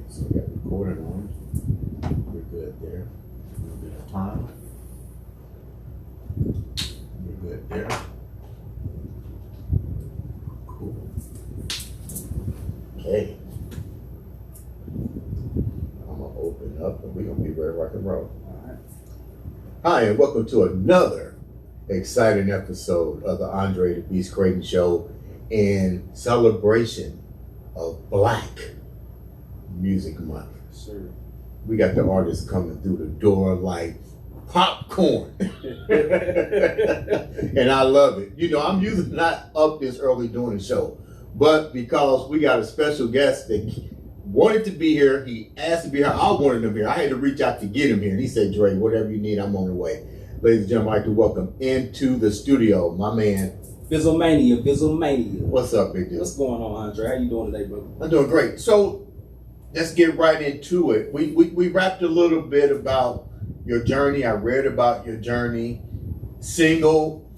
So we got recording on. We're good there. A little bit of time. We're good there. Cool. Okay. I'm gonna open up and we're gonna be ready to rock and roll. All right. Hi, and welcome to another exciting episode of the Andre the Beast Crayton Show in celebration of Black Music Month. Sure. We got the artists coming through the door like popcorn. And I love it. You know, I'm usually not up this early doing the show, but because we got a special guest that wanted to be here, he asked to be here, I wanted him here. I had to reach out to get him here. And he said, Dre, whatever you need, I'm on the way. Ladies and gentlemen, I'd like to welcome into the studio my man, Vizzolmania. What's up, big deal? What's going on, Andre? How you doing today, brother? I'm doing great. So let's get right into it. We rapped a little bit about your journey. I read about your journey. Single,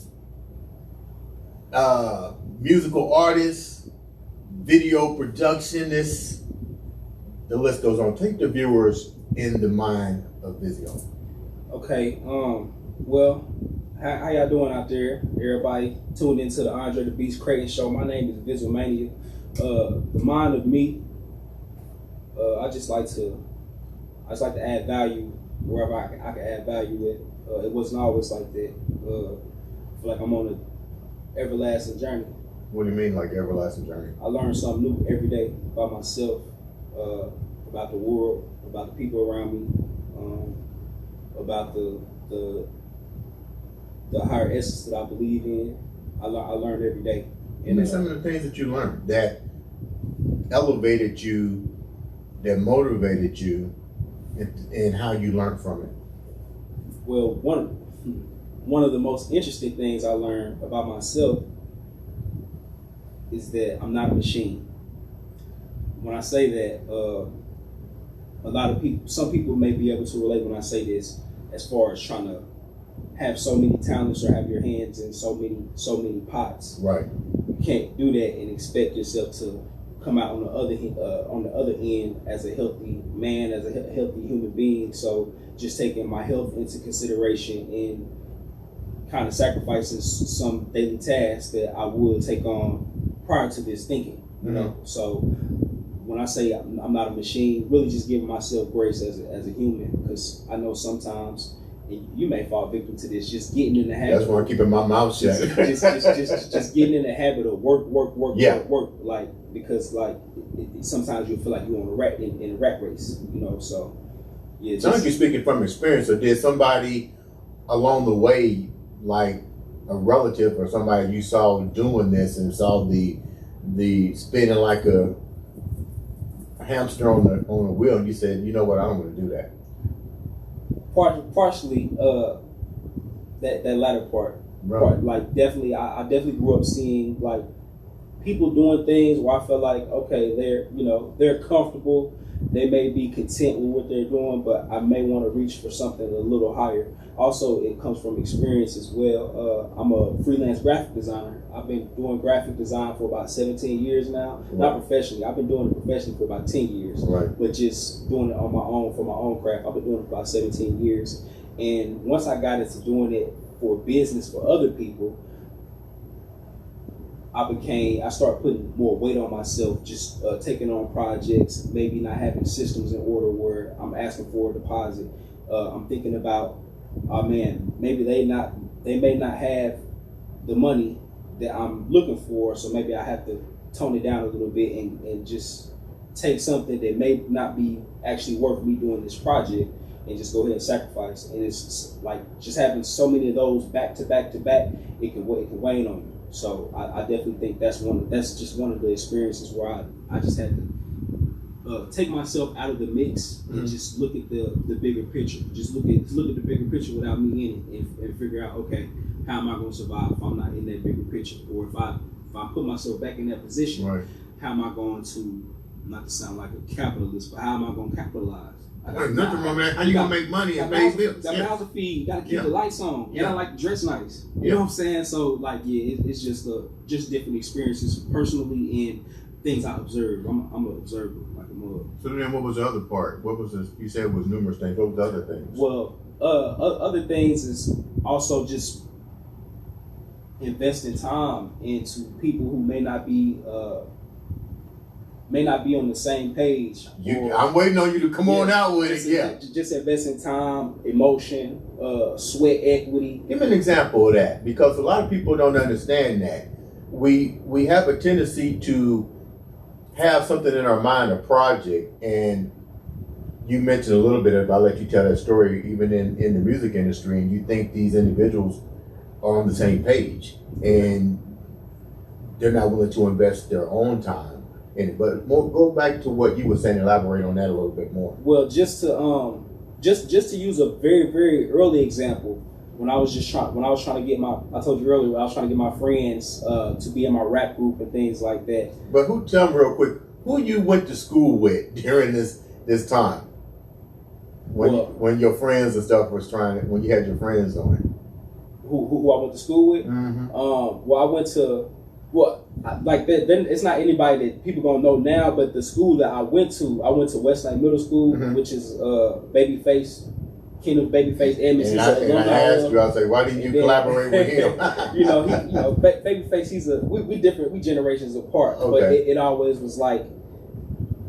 musical artist, video productionist. The list goes on. Take the viewers in the mind of Vizzio. Okay. Well, how y'all doing out there? Everybody tuned into the Andre the Beast Crayton Show. My name is Vizzolmania. The mind of me. I just like to add value wherever I can add value with. It wasn't always like that. I feel like I'm on an everlasting journey. What do you mean, like everlasting journey? I learn something new every day about myself, about the world, about the people around me, about the higher essence that I believe in. I learned every day. And some of the things that you learned that elevated you, that motivated you, and how you learned from it. Well, one of the most interesting things I learned about myself is that I'm not a machine. When I say that, a lot of people, some people may be able to relate when I say this, as far as trying to have so many talents or have your hands in so many pots. Right. You can't do that and expect yourself to come out on the other end as a healthy man, as a healthy human being. So just taking my health into consideration and kind of sacrificing some daily tasks that I would take on prior to this thinking. You know. So when I say I'm not a machine, really just giving myself grace as a human, because I know sometimes, and you may fall victim to this, just getting in the habit. That's why I'm keeping my mouth shut. just getting in the habit of work, yeah. work, like, because like sometimes you feel like you're on a rat in a rat race, you know. So yeah. Sounds like you're speaking from experience. Or did somebody along the way, like a relative or somebody you saw doing this and saw the spinning like a hamster on a wheel, and you said, you know what, I don't want to do that? Partially, that latter part. Right. Like definitely, I definitely grew up seeing like people doing things where I felt like, okay, they're comfortable, they may be content with what they're doing, but I may want to reach for something a little higher. Also, it comes from experience as well. I'm a freelance graphic designer. I've been doing graphic design for about 17 years now. Right. Not professionally. I've been doing it professionally for about 10 years. Right. But just doing it on my own, for my own craft. I've been doing it for about 17 years. And once I got into doing it for business for other people, I started putting more weight on myself, just taking on projects, maybe not having systems in order where I'm asking for a deposit. I'm thinking about, oh man, maybe they may not have the money that I'm looking for, so maybe I have to tone it down a little bit and just take something that may not be actually worth me doing this project and just go ahead and sacrifice. And it's like just having so many of those back to back, it can wane on you. So I definitely think that's just one of the experiences where I just had to take myself out of the mix and just look at the bigger picture. Just look at the bigger picture without me in it, and figure out, okay, how am I going to survive if I'm not in that bigger picture? Or if I put myself back in that position, right, how am I going to, not to sound like a capitalist, but how am I going to capitalize? Nothing wrong with that. How you gonna make money and pay bills? Got mouths to feed. You gotta keep the lights on. You gotta like to dress nice. You know what I'm saying? So like, it's just different experiences personally and things I observe. I'm an observer, like a mug. So then, what was the other part? What was this? You said it was numerous things. What was the other things? Well, other things is also just investing time into people who may not be on the same page. I'm waiting on you to come on out with it. Yeah, just investing time, emotion, sweat equity. Give me an example of that, because a lot of people don't understand that. We have a tendency to have something in our mind, a project, and you mentioned a little bit of, I'll let you tell that story, even in the music industry, and you think these individuals are on the same page and they're not willing to invest their own time in it. But go back to what you were saying, elaborate on that a little bit more. Well, just to use a very, very early example, when I was trying to get I told you earlier, I was trying to get my friends to be in my rap group and things like that. But tell me real quick, who you went to school with during this time? When your friends and stuff was when you had your friends on it? Who I went to school with? Mm-hmm. I went to, like that. Then it's not anybody that people gonna know now, but the school that I went to Westlake Middle School, mm-hmm. which is Babyface, King of Babyface, and I asked you, I say, why didn't you collaborate with him? Babyface, we different, we generations apart, okay. But it always was like,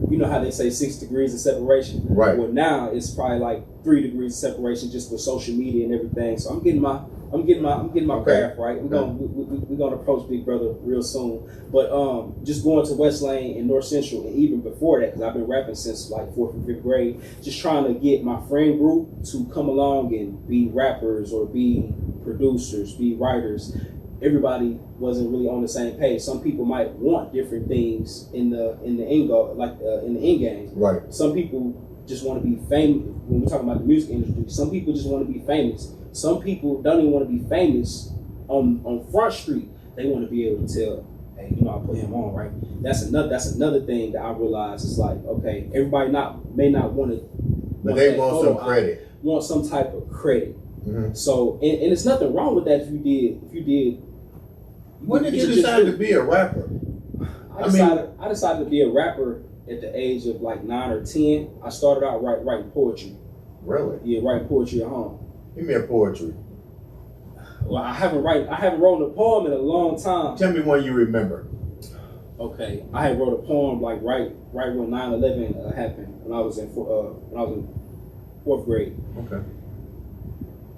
you know how they say 6 degrees of separation, right? Well, now it's probably like 3 degrees of separation just with social media and everything. So I'm getting my okay. craft right. We're gonna approach Big Brother real soon. But just going to West Lane and North Central, and even before that, because I've been rapping since like 4th and 5th grade, just trying to get my friend group to come along and be rappers or be producers, be writers. Everybody wasn't really on the same page. Some people might want different things in the end goal, like in the end game. Right. Some people just want to be famous. When we're talking about the music industry, some people just want to be famous. Some people don't even want to be famous on Front Street. They want to be able to tell, hey, I put him on, right? That's another thing that I realized is like, okay, everybody may not want to, but they want some credit. Want some type of credit. Mm-hmm. So, and it's nothing wrong with that if you did. When did you decide to be a rapper? I decided to be a rapper at the age of like 9 or 10. I started out writing poetry. Really? Yeah, writing poetry at home. Give me a poetry. Well, I haven't wrote a poem in a long time. Tell me one you remember. Okay, I had wrote a poem like right when 9/11 happened, when I was in 4th grade. Okay.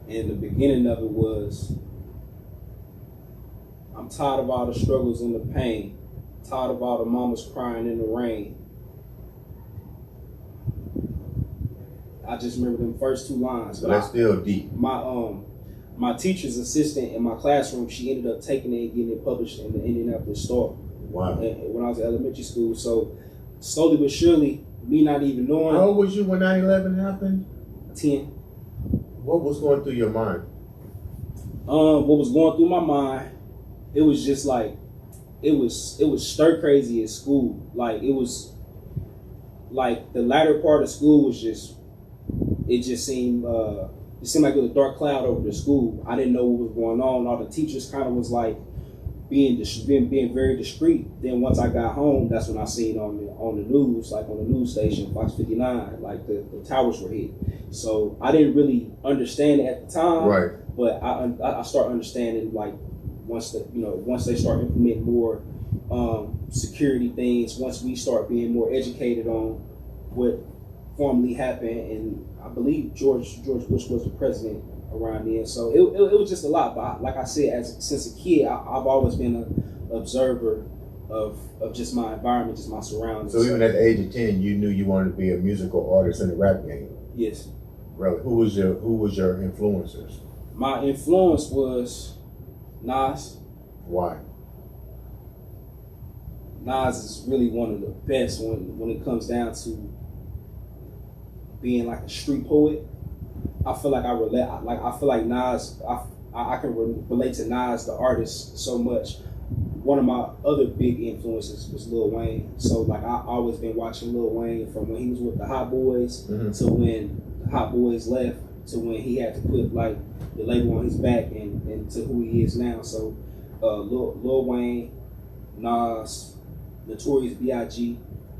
And the beginning of it was, I'm tired of all the struggles and the pain, tired of all the mamas crying in the rain. I just remember them first 2 lines. But that's still deep. My teacher's assistant in my classroom, she ended up taking it and getting it published in the Indianapolis Star. Wow. When I was in elementary school. So slowly but surely, me not even knowing. How old was you when 9/11 happened? 10. What was going through your mind? What was going through my mind, it was just like, it was stir crazy at school. Like, it was like the latter part of school was just, it seemed like it was a dark cloud over the school. I didn't know what was going on. All the teachers kind of was like being very discreet. Then once I got home, that's when I seen on the news, like on the news station, Fox 59, like the towers were hit. So I didn't really understand it at the time. Right. But I start understanding like once they start implementing more security things, once we start being more educated on what formerly happened, and I believe George Bush was the president around then. So it was just a lot. But like I said, since a kid, I've always been an observer of just my environment, just my surroundings. So even at the age of 10, you knew you wanted to be a musical artist in the rap game. Yes. Really? Who was your influencers? My influence was Nas. Why? Nas is really one of the best when it comes down to being like a street poet. I feel like I feel like Nas, I can relate to Nas, the artist, so much. One of my other big influences was Lil Wayne. So like I always been watching Lil Wayne from when he was with the Hot Boys mm-hmm. to when the Hot Boys left to when he had to put like the label on his back and to who he is now. So Lil Wayne, Nas, Notorious B.I.G.,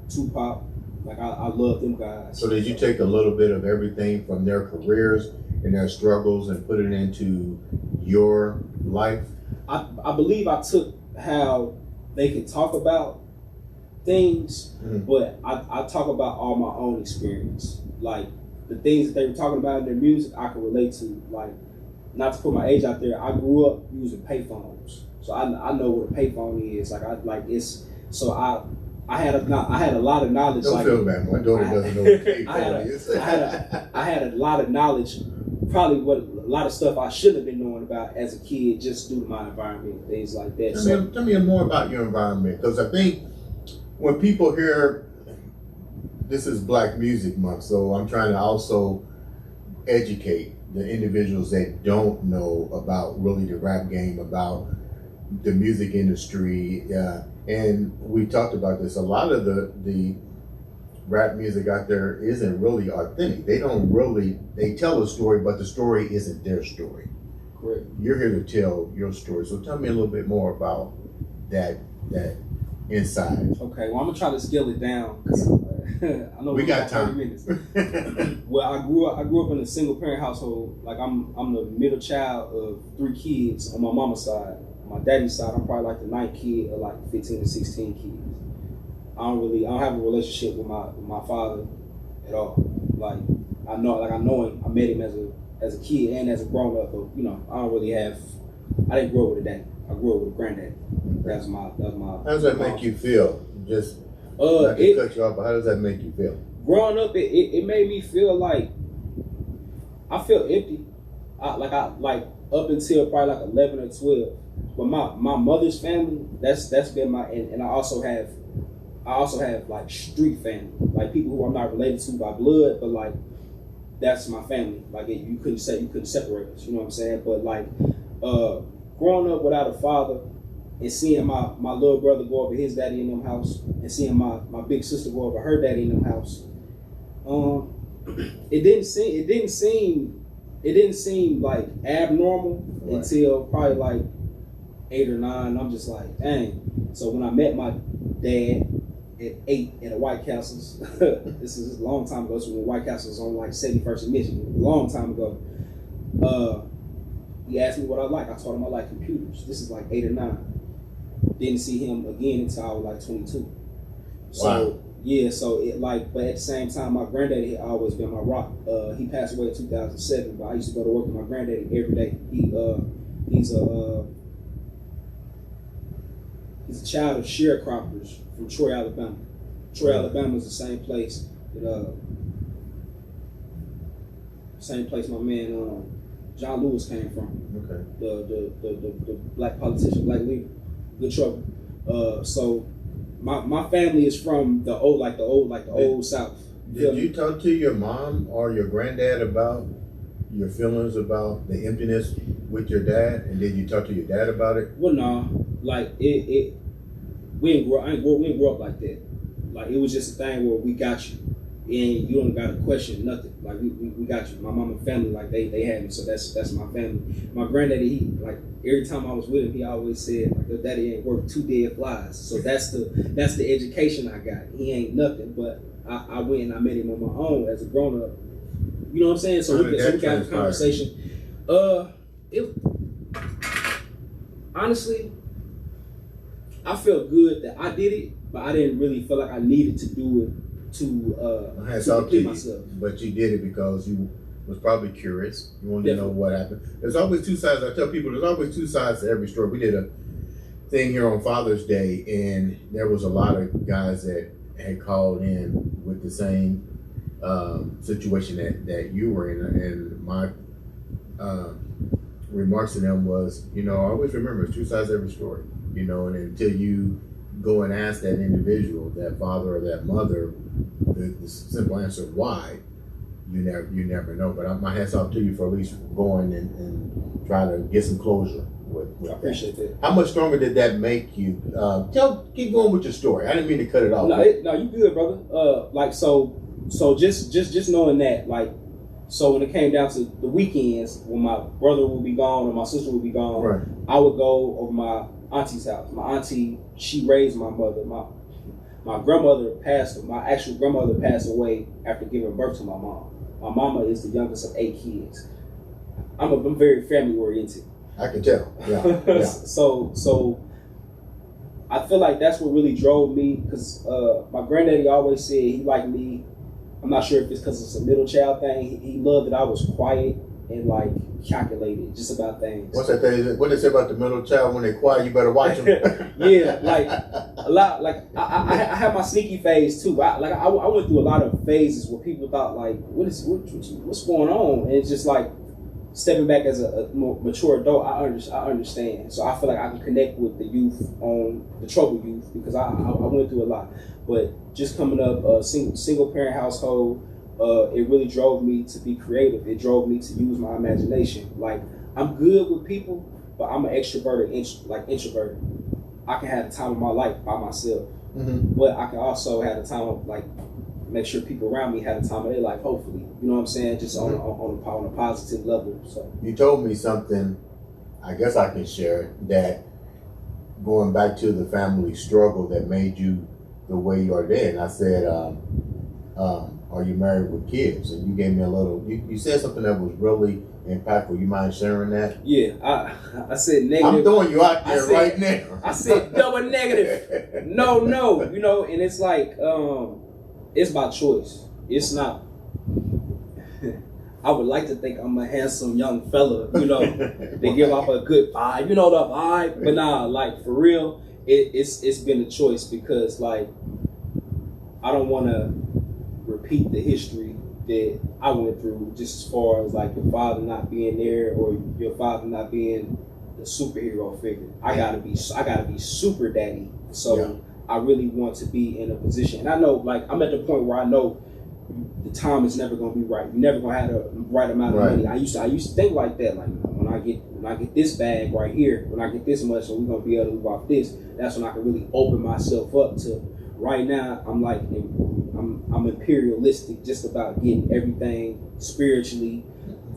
Tupac. Like I love them guys. So did you take a little bit of everything from their careers and their struggles and put it into your life? I believe I took how they could talk about things, but I talk about all my own experience. Like the things that they were talking about in their music, I can relate to. Like, not to put my age out there, I grew up using payphones, so I know what a payphone is. I had a lot of knowledge. Don't feel bad. My daughter doesn't know what a payphone is. I had a lot of knowledge, probably what a lot of stuff I shouldn't have been knowing about as a kid, just due to my environment, things like that. Tell me more about your environment, because I think when people hear this is Black Music Month, so I'm trying to also educate the individuals that don't know about really the rap game, about the music industry, and we talked about this. A lot of the rap music out there isn't really authentic. They tell a story, but the story isn't their story. Correct. You're here to tell your story, so tell me a little bit more about that inside. Okay, well, I'm gonna try to scale it down. I know we got time. 30 minutes. Well, I grew up in a single parent household. Like I'm the middle child of 3 kids on my mama's side. On my daddy's side, I'm probably like the 9th kid of like 15 to 16 kids. I don't have a relationship with my father at all. Like I know him. I met him as a kid and as a grown up, but I didn't grow up with a daddy. I grew up with a granddaddy. That's my. How does that make you feel? Just not to cut you off, but how does that make you feel? Growing up, it made me feel like I feel empty. Up until probably like 11 or 12. But my mother's family, that's been my, and I also have like street family, like people who I'm not related to by blood, but like that's my family. Like you couldn't separate us. You know what I'm saying? But like growing up without a father and seeing my little brother go over his daddy in them house and seeing my big sister go over her daddy in them house, it didn't seem like abnormal until probably like 8 or 9. I'm just like, dang. So when I met my dad at 8 at a White Castle's, this is a long time ago. So when White Castle was on like 71st and Michigan, a long time ago. He asked me what I like. I told him I like computers. This is like 8 or 9. Didn't see him again until I was like 22. So wow. Yeah, so but at the same time, my granddaddy had always been my rock. He passed away in 2007, but I used to go to work with my granddaddy every day. He's a child of sharecroppers from Troy, Alabama. Troy, Alabama is the same place that my man John Lewis came from. Okay. The black politician, black leader, good trouble. So my family is from the old South. Did you talk to your mom or your granddad about your feelings about the emptiness with your dad, and did you talk to your dad about it? Well, no, like we didn't grow up like that. Like it was just a thing where we got you, and you don't got to question nothing. Like we got you. My mom and family, like they had me, so that's my family. My granddaddy, he like every time I was with him, he always said like your daddy ain't worth 2 dead flies. So that's the education I got. He ain't nothing, but I went and I met him on my own as a grown up. You know what I'm saying? So we got a conversation. Honestly, I felt good that I did it, but I didn't really feel like I needed to do it to complete myself. But you did it because you was probably curious. You wanted to know what happened. There's always 2 sides. I tell people there's always 2 sides to every story. We did a thing here on Father's Day, and there was a lot of guys that had called in with the same situation that you were in, and my remarks to them was, I always remember it's 2 sides to every story, and until you go and ask that individual, that father or that mother, the simple answer why, you never know. But my hats off to you for at least going and try to get some closure with I appreciate that. How much stronger did that make you? Keep going with your story. I didn't mean to cut it off. No, you good, brother. So just knowing that, like, so when it came down to the weekends, when my brother would be gone or my sister would be gone, right. I would go over my auntie's house. My auntie, she raised my mother. My actual grandmother passed away after giving birth to my mom. My mama is the youngest of 8 kids. I'm very family oriented. I can tell. Yeah. So I feel like that's what really drove me, because my granddaddy always said he liked me. I'm not sure if it's because it's a middle child thing. He loved that I was quiet and like calculated just about things. What's that thing? What they say about the middle child when they're quiet? You better watch them. Yeah, like a lot. Like I had my sneaky phase too. I went through a lot of phases where people thought like, what's going on? And it's just like stepping back as a more mature adult, I understand. So I feel like I can connect with the youth, on the troubled youth, because I went through a lot. But just coming up a single parent household, it really drove me to be creative. It drove me to use my imagination. Like, I'm good with people, but I'm an extroverted, introverted. I can have the time of my life by myself, but I can also have the time of like make sure people around me have the time of their life. Hopefully, you know what I'm saying, just on a positive level. So you told me something. I guess I can share it, that going back to the family struggle that made you the way you are today. And I said, are you married with kids? And you gave me a little, you said something that was really impactful. You mind sharing that? Yeah, I said negative. I'm throwing you out there right now. I said double negative. No, you know, and it's like, it's by choice. It's not, I would like to think I'm a handsome young fella, you know, they give off a good vibe, you know, the vibe, but nah, like for real, it's been a choice, because like, I don't want to repeat the history that I went through, just as far as like your father not being there or your father not being the superhero figure. I gotta be super daddy. So yeah. I really want to be in a position, and I know like I'm at the point where I know the time is never gonna be right. You're never gonna have the right amount of money. I used to think like that. Like when I get this bag right here, when I get this much, and we're gonna be able to live off this. That's when I can really open myself up to. Right now, I'm like I'm imperialistic, just about getting everything spiritually,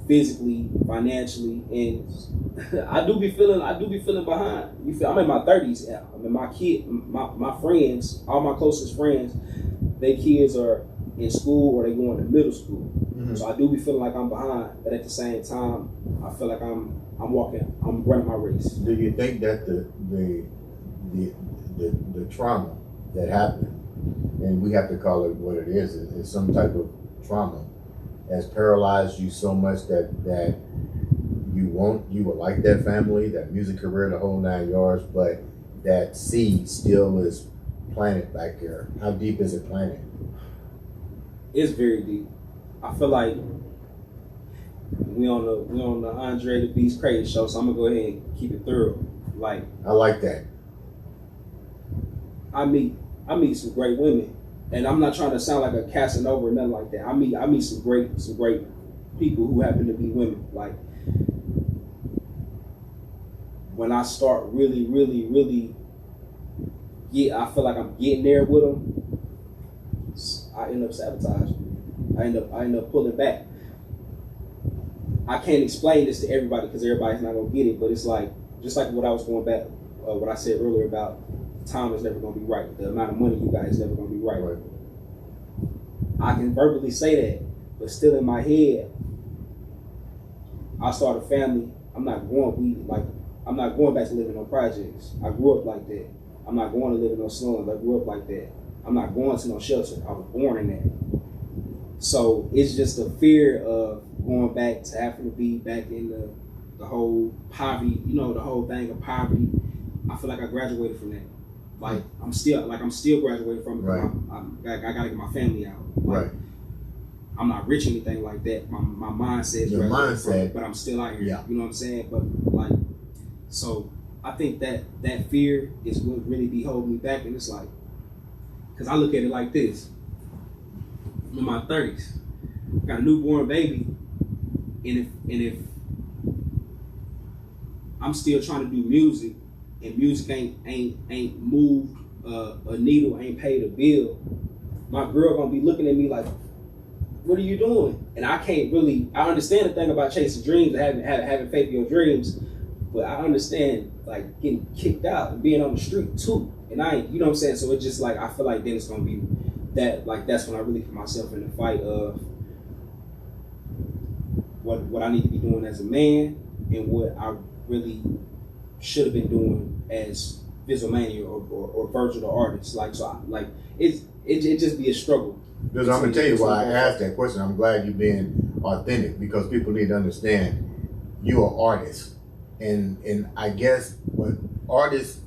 physically, financially, and I do be feeling behind. You feel? I'm in my 30s. I mean, my friends, all my closest friends, their kids are in school or they going to middle school. So I do be feeling like I'm behind, but at the same time, I feel like I'm running my race. Do you think that the trauma that happened, and we have to call it what it is some type of trauma, has paralyzed you so much that you would like that family, that music career, the whole 9 yards, but that seed still is planted back there? How deep is it planted? It's very deep. I feel like we on the Andre the Beast Crayton show, so I'm gonna go ahead and keep it thorough. Like, I like that. I meet some great women, and I'm not trying to sound like a Casanova or nothing like that. I meet some great people who happen to be women. Like, when I start really I feel like I'm getting there with them, I end up sabotaging. I end up pulling back. I can't explain this to everybody because everybody's not gonna get it, but it's like, just like what I was going back, what I said earlier about time is never going to be right. The amount of money you got is never going to be right. I can verbally say that, but still in my head, I start a family. I'm not going back to living on projects. I grew up like that. I'm not going to live in no slums. I grew up like that. I'm not going to no shelter. I was born in that. So it's just a fear of going back to having to be back in the whole poverty, you know, the whole thing of poverty. I feel like I graduated from that. Like I'm still graduating from it. Right. I gotta get my family out. Like, right. I'm not rich or anything like that. My mindset is mindset, but I'm still out here. Yeah. You know what I'm saying? But like, so I think that fear is what really be holding me back. And it's like, because I look at it like this: I'm in my 30s, got a newborn baby, and if I'm still trying to do music, and music ain't moved a needle, ain't paid a bill, my girl gonna be looking at me like, what are you doing? And I understand the thing about chasing dreams and having faith in your dreams, but I understand like getting kicked out and being on the street too. And I ain't, you know what I'm saying? So it's just like, I feel like then it's gonna be that, like, that's when I really put myself in the fight of what I need to be doing as a man and what I really should have been doing as Vizzolmania or Virgil the artist. Like, so it just be a struggle. Because I'm gonna tell you why I asked that question. I'm glad you're being authentic, because people need to understand you're an artist. And I guess what artist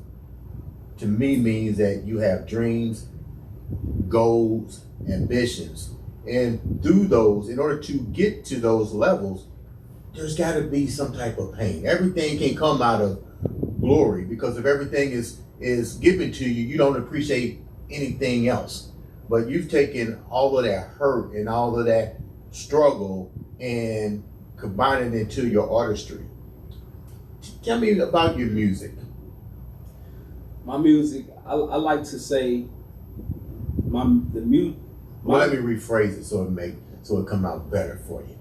to me means that you have dreams, goals, ambitions. And through those, in order to get to those levels, there's got to be some type of pain. Everything can come out of glory, because if everything is given to you, you don't appreciate anything else. But you've taken all of that hurt and all of that struggle and combined it into your artistry. Tell me about your music. My music, I like to say, well, let me rephrase it so it come out better for you.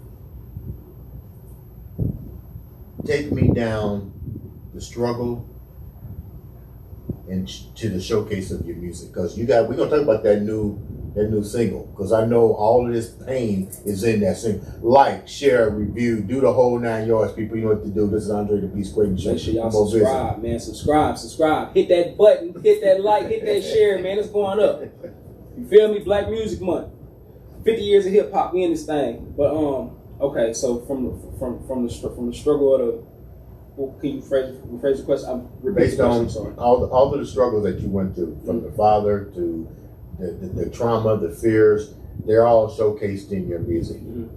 Take me down the struggle and to the showcase of your music, because we're gonna talk about that new single, because I know all of this pain is in that single. Like, share, review, do the whole 9 yards, people. You know what to do. This is Andre the Beast Crayton Show. Make sure y'all subscribe, man. Subscribe. Hit that button. Hit that like. Hit that share, man. It's going up. You feel me? Black Music Month. 50 years of hip hop. We in this thing. But okay. So from the struggle of the. Well, can you rephrase the question? Based on all of the struggles that you went through, from the father to the trauma, the fears, they're all showcased in your music. Mm-hmm.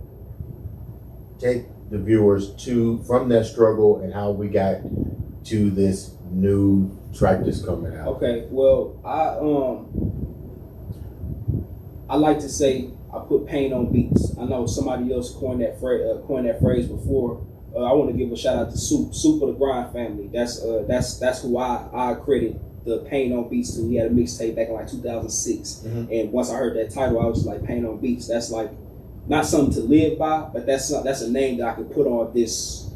Take the viewers from that struggle and how we got to this new track that's coming out. Okay, well, I like to say I put pain on beats. I know somebody else coined that phrase before. I want to give a shout out to Soup of the Grind family. That's who I credit the Pain on Beats to. He had a mixtape back in like 2006, mm-hmm. And once I heard that title, I was just like, Pain on Beats. That's like not something to live by, but that's a name that I could put on this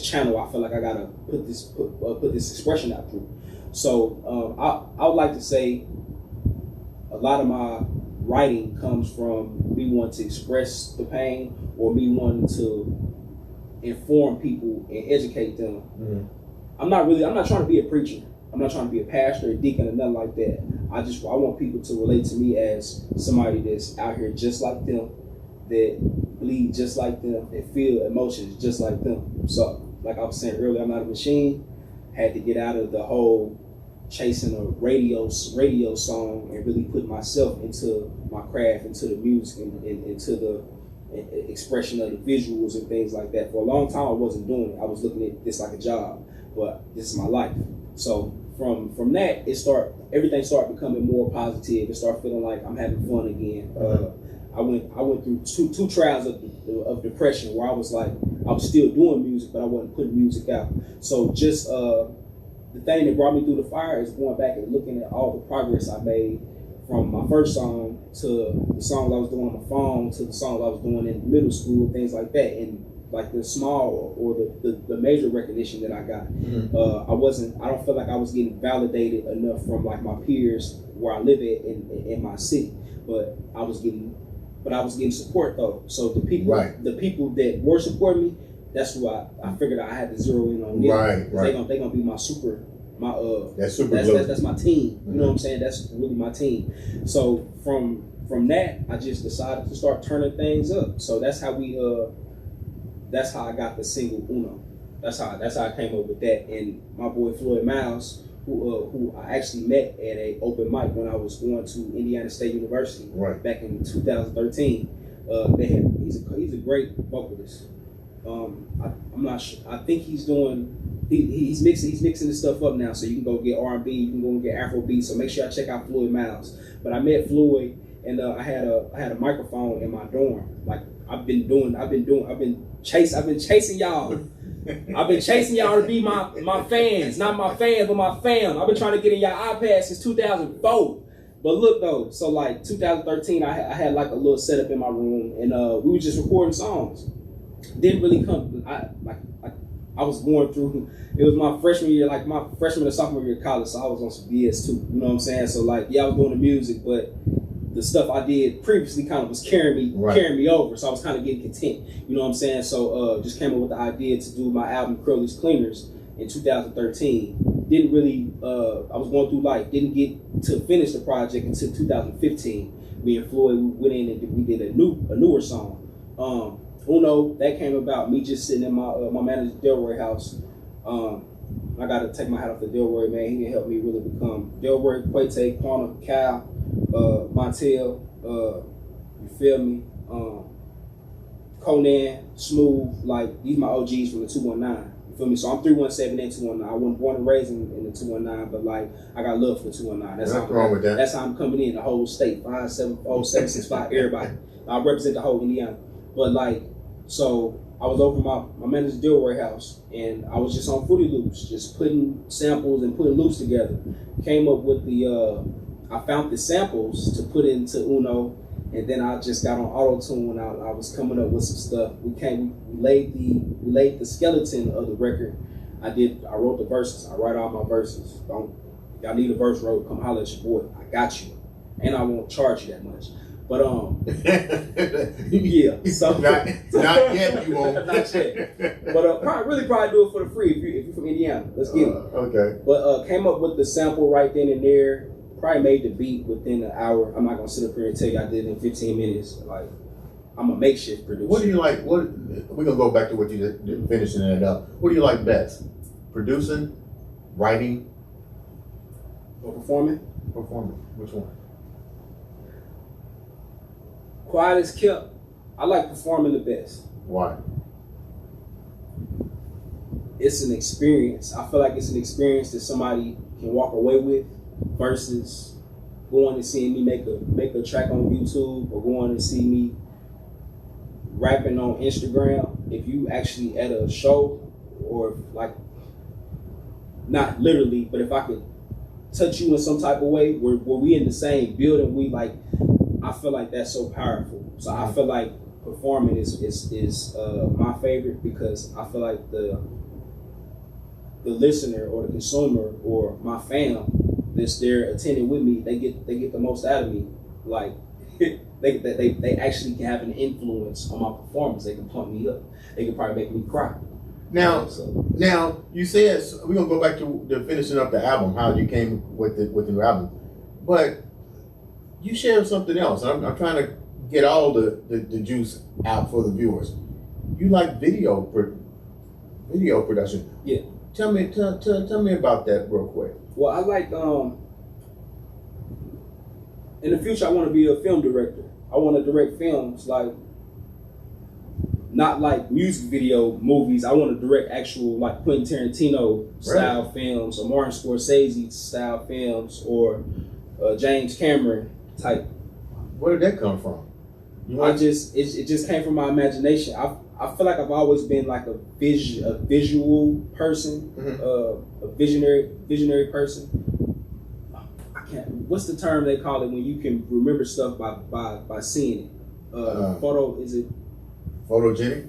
channel. I feel like I gotta put this expression out through. So I would like to say a lot of my writing comes from me wanting to express the pain or me wanting to inform people and educate them. Mm-hmm. I'm not trying to be a preacher. I'm not trying to be a pastor, a deacon, or nothing like that. I want people to relate to me as somebody that's out here just like them, that bleed just like them, that feel emotions just like them. So, like I was saying earlier, I'm not a machine. Had to get out of the whole chasing a radio song and really put myself into my craft, into the music, and into the expression of the visuals and things like that. For a long time, I wasn't doing it. I was looking at this like a job, but this is my life. So from that, everything started becoming more positive. It started feeling like I'm having fun again. I went through two trials of depression where I was still doing music, but I wasn't putting music out. So just the thing that brought me through the fire is going back and looking at all the progress I made, from my first song to the songs I was doing on my phone to the songs I was doing in middle school, things like that, and like the small or the major recognition that I got. Mm-hmm. I don't feel like I was getting validated enough from like my peers where I live at in my city, but I was getting support though. So the people that were supporting me, that's who I figured I had to zero in on. Right. They're gonna be that's my team. You know what I'm saying? That's really my team. So from that, I just decided to start turning things up. So that's how I got the single Uno. That's how I came up with that. And my boy Floyd Miles, who I actually met at a open mic when I was going to Indiana State University back in 2013. He's a great vocalist. I'm not sure. I think he's doing. He's mixing this stuff up now, so you can go get R&B, you can go and get Afrobeat. So make sure I check out Floyd Miles. But I met Floyd, and I had a microphone in my dorm. Like I've been chasing y'all. I've been chasing y'all to be my fans, not my fans, but my fam. I've been trying to get in y'all iPads since 2004. But look though, so like 2013, I had like a little setup in my room, and we were just recording songs. Didn't really come. I was going through. It was my freshman year, like my freshman or sophomore year of college. So I was on some BS too. You know what I'm saying? So like, yeah, I was doing the music, but the stuff I did previously kind of was carrying me over. So I was kind of getting content. You know what I'm saying? So just came up with the idea to do my album Curley's Cleaners in 2013. Didn't really. I was going through life. Didn't get to finish the project until 2015. Me and Floyd went in and we did a newer song. Uno, that came about me just sitting in my manager Delroy house. I gotta take my hat off to Delroy, man. He helped me really become Delroy, Quayte, Quanah, Cal, Montel, you feel me? Conan, Smooth, like these my OGs from the 219. You feel me? So I'm 317 and 219. I wasn't born and raised in the 219, but like I got love for the 219. That's wrong with that. That's how I'm coming in, the whole state, 570, 765, everybody. I represent the whole Indiana. But like, so I was over my manager Delroy house, and I was just on Fruity Loops, just putting samples and putting loops together. Came up with I found the samples to put into Uno, and then I just got on auto tune. I was coming up with some stuff. We laid the skeleton of the record. I wrote the verses. I write all my verses. Y'all need a verse wrote, come holler at your boy. I got you, and I won't charge you that much. But yeah, so not yet, you won't. Not yet. But probably do it for the free if you're from Indiana. Let's get it. Okay. But came up with the sample right then and there. Probably made the beat within an hour. I'm not gonna sit up here and tell you I did it in 15 minutes. Like, I'm a makeshift producer. What do you like? We're gonna go back to what you did, finishing it up. What do you like best? Producing, writing, or performing? Performing. Which one? Quiet as kept. I like performing the best. Why? It's an experience. I feel like it's an experience that somebody can walk away with versus going and seeing me make a track on YouTube or going and see me rapping on Instagram. If you actually at a show, or like, not literally, but if I could touch you in some type of way where we in the same building, we like, I feel like that's so powerful. So I feel like performing is my favorite, because I feel like the listener or the consumer or my fam that's there attending with me, they get the most out of me. Like they actually can have an influence on my performance. They can pump me up. They can probably make me cry. Now you said we're gonna go back to the finishing up the album, how you came with the new album, but you shared something else. I'm trying to get all the juice out for the viewers. You like video production. Yeah. Tell me about that real quick. Well, I like in the future I want to be a film director. I want to direct films, like not like music video movies. I want to direct actual like Quentin Tarantino style films, or Martin Scorsese style films, or James Cameron type. Where did that come from? It just came from my imagination. I feel like I've always been like a visual person, mm-hmm. A visionary person. I can't. What's the term they call it when you can remember stuff by seeing it? Is it photogenic?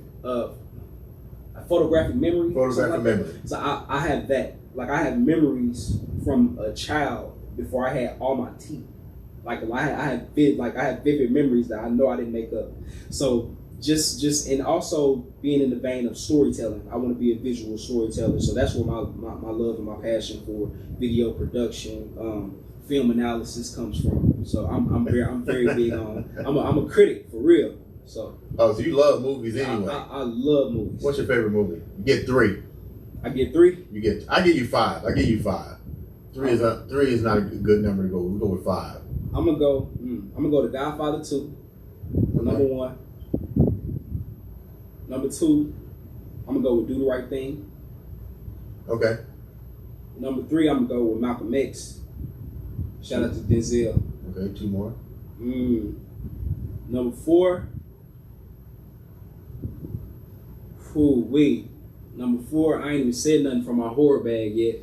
Photographic memory. Photographic memory. So I have that. Like, I have memories from a child before I had all my teeth. Like I have vivid memories that I know I didn't make up. So just and also being in the vein of storytelling, I want to be a visual storyteller. So that's where my love and my passion for video production, film analysis comes from. So I'm very big on. I'm a critic for real. So you love movies anyway. I love movies. What's your favorite movie? You get 3. I get 3. I give you 5. I give you 5. 3 is not a good number to go. We'll go with 5. I'm gonna go to Godfather 2. Number 1. Number 2, I'm gonna go with Do the Right Thing. Okay. Number 3, I'm gonna go with Malcolm X. Shout out to Denzel. Okay, 2 more. Number 4. Number 4, I ain't even said nothing from my horror bag yet.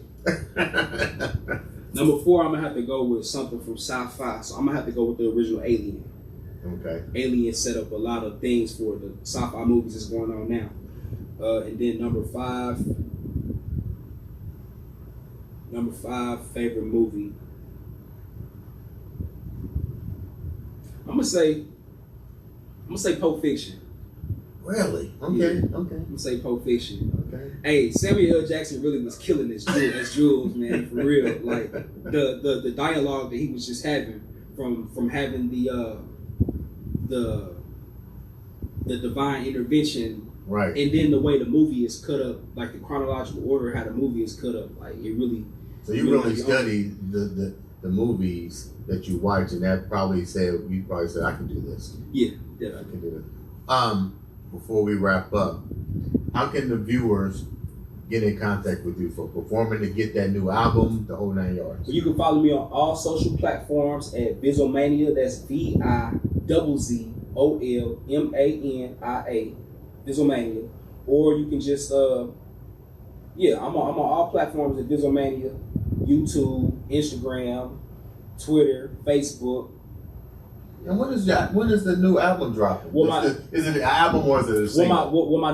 Number 4, I'm gonna have to go with something from sci-fi. So I'm gonna have to go with the original Alien. Okay. Alien set up a lot of things for the sci-fi movies that's going on now. And then number five favorite movie. I'm gonna say Pulp Fiction. Really? Okay. Yeah. Okay. I'm gonna say Pulp Fiction. Okay. Hey, Samuel L. Jackson really was killing as Jules, man, for real. Like the dialogue that he was just having from having the divine intervention, Right. and then the way the movie is cut up, like the chronological order how the movie is cut up, like it really. So you really study the movies that you watch, and that probably said I can do this. Yeah, I definitely. can do this. Before we wrap up, how can the viewers get in contact with you for performing to get that new album, the whole 9 yards? Well, you can follow me on all social platforms at Vizzolmania. That's Vizzolmania, Vizzolmania. Or you can just I'm on all platforms at Vizzolmania, YouTube, Instagram, Twitter, Facebook. And when is the new album dropping? Well, is it an album or is it a single? My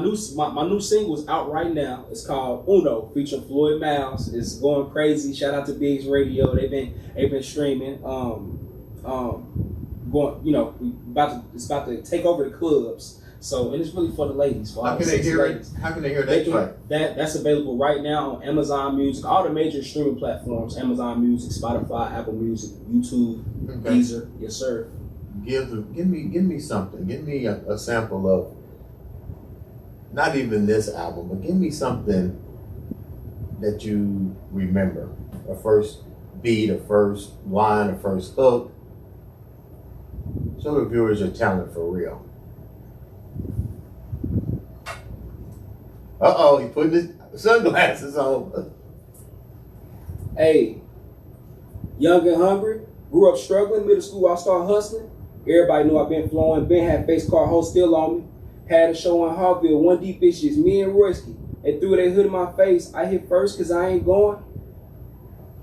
new single is out right now. It's called Uno, featuring Floyd Miles. It's going crazy. Shout out to Biggs Radio. They've been streaming. It's about to take over the clubs. So, and it's really for the ladies. How can they hear it? How can they hear that track? That's available right now on Amazon Music, all the major streaming platforms: Amazon Music, Spotify, Apple Music, YouTube, Deezer. Yes, sir. Give me something. Give me a sample of not even this album, but give me something that you remember. A first beat, a first line, a first hook. Show the viewers your talent for real. He putting his sunglasses on. Hey, young and hungry, grew up struggling, middle school I started hustling. Everybody knew I've been flowing, been had face car hoes still on me. Had a show in Harville, one deep bitches, me and Royski. They threw their hood in my face. I hit first cause I ain't going.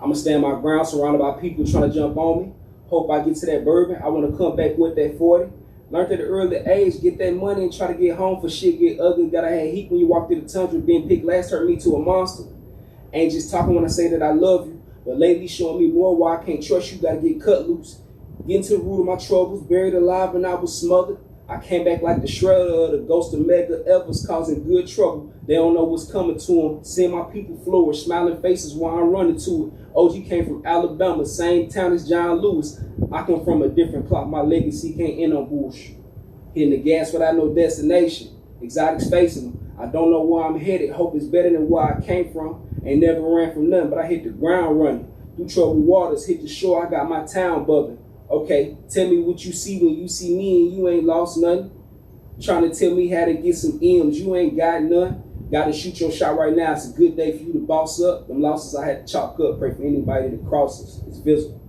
I'ma stand my ground surrounded by people trying to jump on me. Hope I get to that bourbon. I wanna come back with that 40. Learned at an early age, get that money and try to get home for shit get ugly. Gotta have heat when you walk through the tundra. Being picked last turned me to a monster. Ain't just talking when I say that I love you, but lately showing me more why I can't trust you. Gotta get cut loose. Getting to the root of my troubles, buried alive and I was smothered. I came back like the shredder of the ghost of Mega Evers, causing good trouble. They don't know what's coming to them. Seeing my people flourish, smiling faces while I'm running to it. OG came from Alabama, same town as John Lewis. I come from a different clock. My legacy can't end on bullshit. Hitting the gas without no destination. Exotics facing them. I don't know where I'm headed. Hope it's better than where I came from. Ain't never ran from nothing, but I hit the ground running. Through troubled waters, hit the shore. I got my town bubbling. Okay, tell me what you see when you see me and you ain't lost nothing. Trying to tell me how to get some M's, you ain't got none. Gotta shoot your shot right now. It's a good day for you to boss up. Them losses I had to chalk up. Pray for anybody that crosses. It's Vizzle.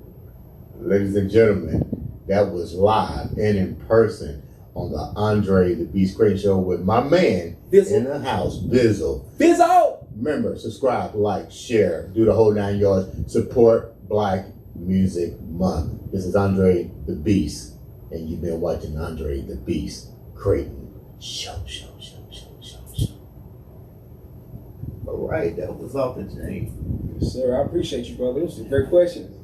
Ladies and gentlemen, that was live and in person on the Andre the Beast Crayton Show with my man Vizzle. In the house, Vizzle. Vizzle! Remember, subscribe, like, share, do the whole 9 yards. Support Black Music Month. This is Andre the Beast, and you've been watching Andre the Beast Crayton Show. All right, that was off the chain. Yes, sir. I appreciate you, brother. This was a great question.